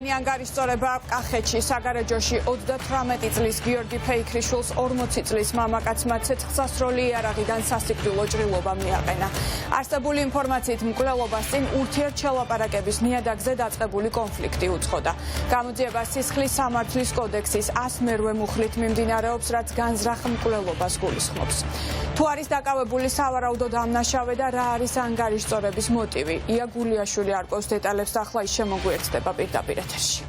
მრავალწლიანი ანგარიშწორება კახეთში საგარეჯოში 38 წლის გიორგი ფეიქრიშვილს 40 წლის მამაკაცმა ცეცხლსასროლი იარაღიდან სასიკვდილო ჭრილობა მიაყენა. არსებული ინფორმაციით მკვლელობას წინ ურთიერთშელაპარაკების ნიადაგზე დაწყებული კონფლიქტი უძღოდა. გამოძიება სისხლის სამართლის კოდექსის 108 მუხლით მიმდინარეობს, რაც განზრახ მკვლელობას გულისხმობს. თუ არის დაკავებული სავარაუდო დამნაშავე და რა არის ანგარიშწორების მოტივი? ია გულიაშვილი არკოს დეტალებს ახლა ის შემოგვიერთდება პირდაპირ ეთერში.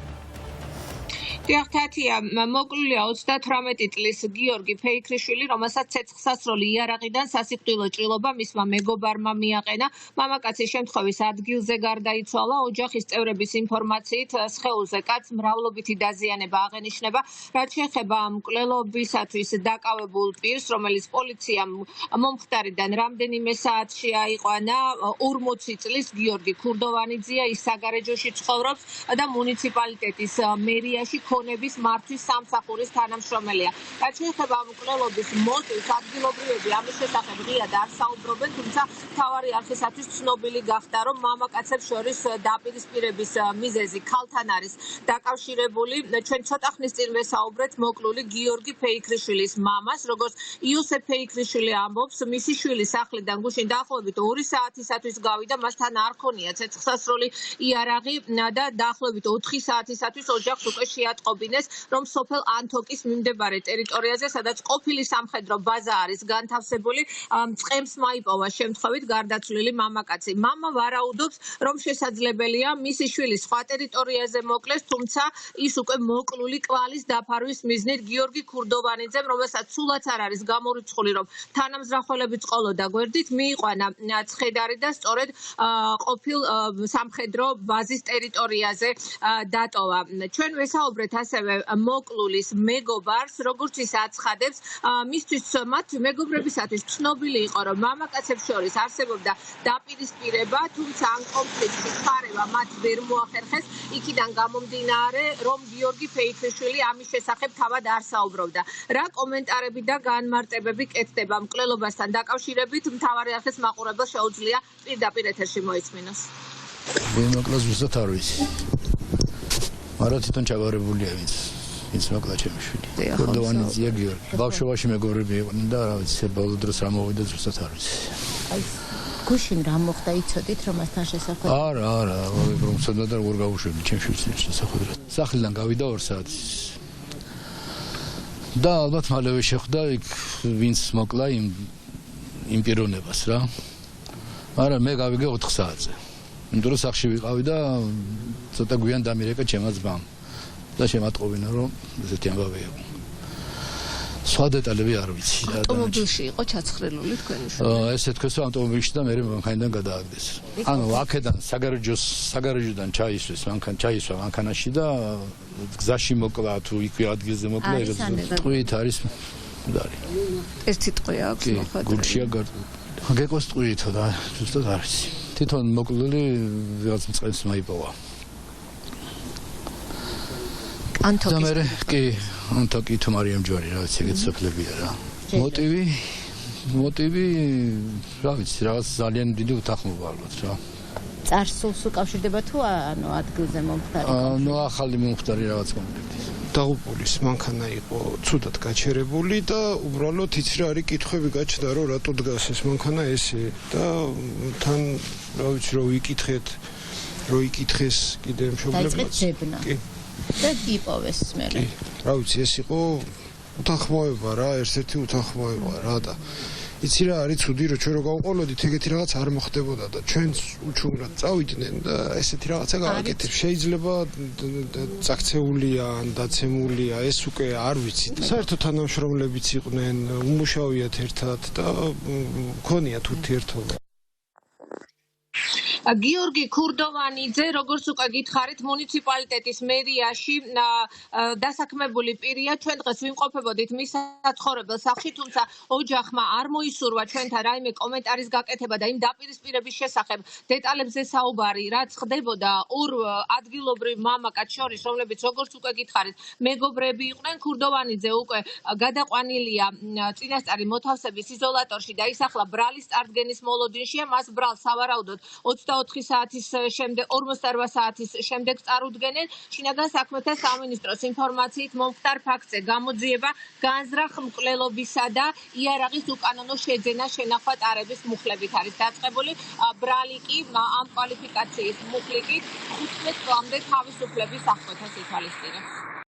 თათია მოკლულია 38 წლის გიორგი ფეიქრიშვილი, რომელსაც ცეცხლსასროლი იარაღიდან სასიკვდილო ჭრილობა მისმა მეგობარმა მიაყენა. მამაკაცი შემთხვევის ადგილზე გარდაიცვალა. ოჯახის წევრების ინფორმაციით სხეულზე კაცს მრავლობითი დაზიანება აღენიშნება. რაც შეეხება მკვლელობისათვის დაკავებულ პირს, რომელიც პოლიციამ მომხდარიდან რამდენიმე საათში აიყვანა, 40 წლის გიორგი ქურდოვანიძეა, ის საგარეჯოში ცხოვრობს და მუნიციპალიტეტის მერიაში ქონების მართვის სამსახურის თანამშრომელია. რაც შეეხება მკვლელობის მოტივს, ადგილობრივები ამის შესახებ ღიად არ საუბრობენ, თუმცა მთავარი არხისათვის ცნობილი გახდა, რომ მამაკაცებს შორის დაპირისპირების მიზეზი ქალთან არის დაკავშირებული. ჩვენ ცოტა ხნის წინ ვესაუბრეთ მოკლული გიორგი ფეიქრიშვილის მამას, როგორც იოსებ ფეიქრიშვილი ამბობს, მისი შვილი სახლიდან გუშინ დაახლოებით 2 საათისათვის გავიდა, მასთან არ ქონია ცეცხლსასროლი იარაღი და დაახლოებით 4 საათისათვის ოჯახს უკვე შეატყობინეს, რომ სოფელ ანთოკის მიმდებარე ტერიტორიაზე, სადაც ყოფილი სამხედრო ბაზა არის განთავსებული, წყემს მაიპოვა შემთხვევით გარდაცვლილი მამაკაცი. მამა ვარაუდობს, რომ შესაძლებელია მისი შვილი სხვა ტერიტორიაზე მოკლეს, თუმცა ის უკვე მოკლული კვალის დაფარვის მიზნით გიორგი ქურდოვანიძემ, რომელსაც სულაც არ არის გამორიცხული, რომ თანამზრახველებით ყოლოდა გვერდით, მიიყვანა ცხედარი და სწორედ ყოფილ სამხედრო ბაზის ტერიტორიაზე დატოვა. ჩვენ ვესაუბრეთ ასევე მოკლულის მეგობარს, როგორც ის აცხადებს, მისთვის მათ მეგობრებისათვის ცნობილი იყო, რომ მამაკაცებს შორის არსებობდა დაპირისპირება, თუმცა ამ კონფლიქტში ხარება მათ ვერ მოახერხეს, იქიდან გამომდინარე, რომ გიორგი ფეიქრიშვილი ამის შესახებ თავად არ საუბრობდა. რა კომენტარები და განმარტებები კეთდება მკვლელობასთან დაკავშირებით, მთავარი არხის მაყურებელს შეუძლია პირდაპირ ეთერში მოისმინოს. მოკლას ზუსტად არ ვიცი. მაგრამ თვითონ ჩაბარებულია ვინც მოკლა ჩემი შვილი. ქურდოვანიძეა გიორგი. ბავშვობაში მეგობრები იყვნენ და რა ვიცი, ბოლო დროს რა მოვიდა ზუსტად არ ვიცი. აი გუშინ რა მოხდა იცოდით რომ მასთან შესახვედრად? არა, რომ ცოდნა და როგორ გავუშვები ჩემი შვილს შესახვედრად. სახლიდან გავიდა 2 საათის. და ალბათ მალევე შეხვდა იქ ვინც მოკლა იმ პიროვნებას რა. მაგრამ მე გავიგე 4 საათზე. იმიტომ რომ სახლში ვიყავი და ცოტა გვიან დამირეკა ჩემმა ძმამ და შემატყობინა რომ ესეთი ამბავი იყო. სხვა დეტალები არ ვიცი. ავტომობილში იყო ჩაცხრილული თქვენი შვილი? ესე თქვენს რომ ავტომობილში და მე მანქანიდან გადააგდეს. ანუ აქედან საგარეჯოდან ჩაისვეს მანქანაში და გზაში მოკლა თუ იქვე ადგილზე მოკლა ეგრე ტყვით არის მდარი. ერთი ტყვი აქვს მოხდა. გულშია გეკოს ტყვიითო და ზუსტად არ ვიცი. თვითონ მოკლული რაღაც მწყემს მაიპოვა. ანთოკი თუ მარიამ ჯვარი რა ვიცი ეგეთ სოფლებია რა. მოტივი რა ვიცი რაღაც ძალიან დიდი უთანხმობა ალბათ რა. წარსულს უკავშირდება თუ ანუ ადგილზე მომხდარი? ახალი მომხდარი რაღაც კონფლიქტი. დაღუპულის მანქანა იყო ცუდად გაჩერებული და უბრალოდ იცი რა არის კითხვები გაჩნდა რომ რატო დგას ეს მანქანა ესე და თან რა ვიცი რომ იკითხეს კიდე მშობლებმაც. კი. და იპოვეს მე. რა ვიცი ეს იყო უთანხმოება რა, ერთ-ერთი უთანხმოება რა და იცი რა არის ცუდი რომ ჩვენ რო გავყოლოდით ეგეთი რაღაც არ მოხდებოდა და ჩვენს უჩუმრად წავიდნენ და ესეთი რაღაცა გააკეთეს. შეიძლება წაქცეულია ან დაცემულია, ეს უკვე არ ვიცი. საერთოდ თანამშრომლებიც იყვნენ, უმუშავიათ ერთად და მქონიათ ურთიერთობა. გიორგი ქურდოვანიძე, როგორც უკვე გითხარით, მუნიციპალიტეტის მერიაში დასაქმებული პირია. ჩვენ დღეს ვიმყოფებოდით მის საცხოვრებელ სახლში, თუმცა ოჯახმა არ მოისურვა ჩვენთან რაიმე კომენტარის გაკეთება და იმ დაპირისპირების შესახებ დეტალებზე საუბარი, რაც ხდებოდა ორ ადგილობრივ მამაკაც შორის, რომლებიც როგორც უკვე გითხარით, მეგობრები იყვნენ. ქურდოვანიძე უკვე გადაყვანილია წინასწარი მოთავსების იზოლატორში და ის ახლა ბრალის წარდგენის მოლოდინშია. მას ბრალს სავარაუდოდ 24 საათის შემდეგ 48 საათის შემდეგ წარუდგენენ. შინაგან საქმეთა სამინისტროს ინფორმაციით მომხდარ ფაქტზე გამოძიება განზრახ მკვლელობისა და იარაღის უკანონო შეძენა შენახვა ტარების მუხლებით არის დაწყებული. ბრალი კი ამ კვალიფიკაციის მუხლით 15 წლამდე თავისუფლების აღკვეთას ითვალისწინებს.